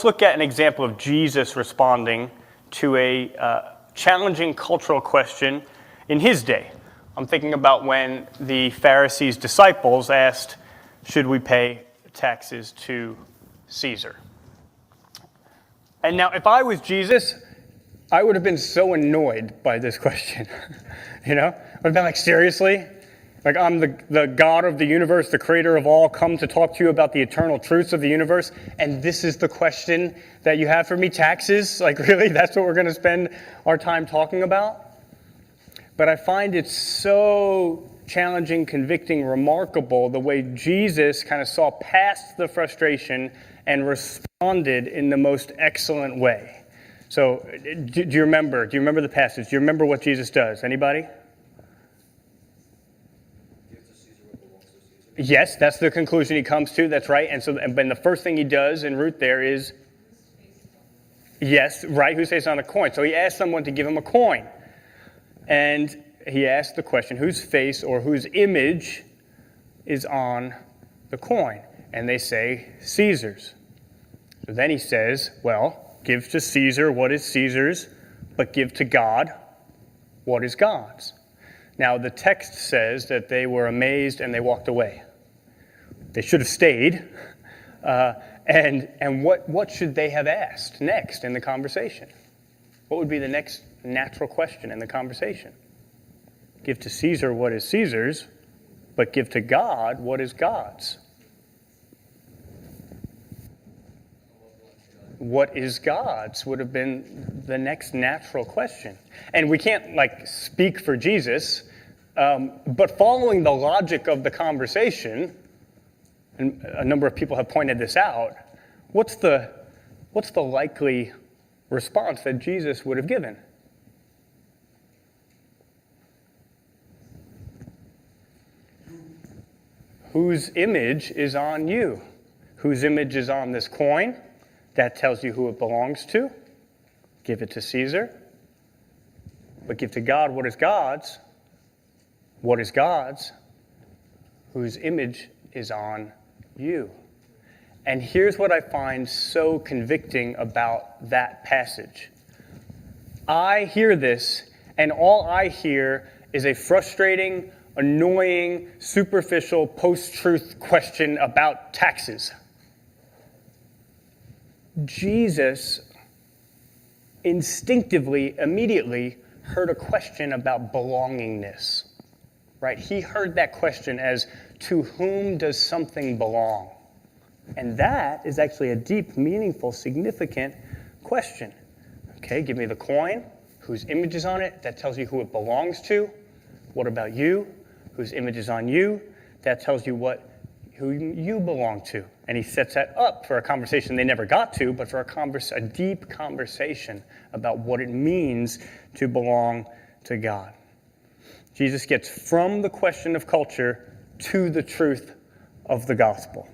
let's look at an example of Jesus responding to a challenging cultural question in his day. I'm thinking about when the Pharisees' disciples asked, should we pay taxes to Caesar? And now, if I was Jesus, I would have been so annoyed by this question. You know? I would have been like, seriously? Like, I'm the God of the universe, the creator of all, come to talk to you about the eternal truths of the universe, and this is the question that you have for me, taxes? Like, really? That's what we're going to spend our time talking about? But I find it so challenging, convicting, remarkable the way Jesus kind of saw past the frustration and responded in the most excellent way. So, do you remember the passage? Do you remember what Jesus does? Anybody? Yes, that's the conclusion he comes to. That's right. And the first thing he does en route there is, yes, right, whose face is on a coin. So he asked someone to give him a coin. And he asked the question, whose face or whose image is on the coin? And they say, Caesar's. So then he says, well, give to Caesar what is Caesar's, but give to God what is God's. Now, the text says that they were amazed and they walked away. They should have stayed. And what should they have asked next in the conversation? What would be the next natural question in the conversation? Give to Caesar what is Caesar's, but give to God what is God's. What is God's would have been the next natural question. And we can't, speak for Jesus, but following the logic of the conversation, and a number of people have pointed this out, what's the likely response that Jesus would have given? Whose image is on you? Whose image is on this coin? That tells you who it belongs to. Give it to Caesar. But give to God what is God's. What is God's? Whose image is on you. And here's what I find so convicting about that passage. I hear this, and all I hear is a frustrating, annoying, superficial, post-truth question about taxes. Jesus instinctively, immediately heard a question about belongingness, right? He heard that question as, to whom does something belong? And that is actually a deep, meaningful, significant question. Okay, give me the coin, whose image is on it, that tells you who it belongs to. What about you? Whose image is on you, that tells you who you belong to. And he sets that up for a conversation they never got to, but for a deep conversation about what it means to belong to God. Jesus gets from the question of culture to the truth of the gospel.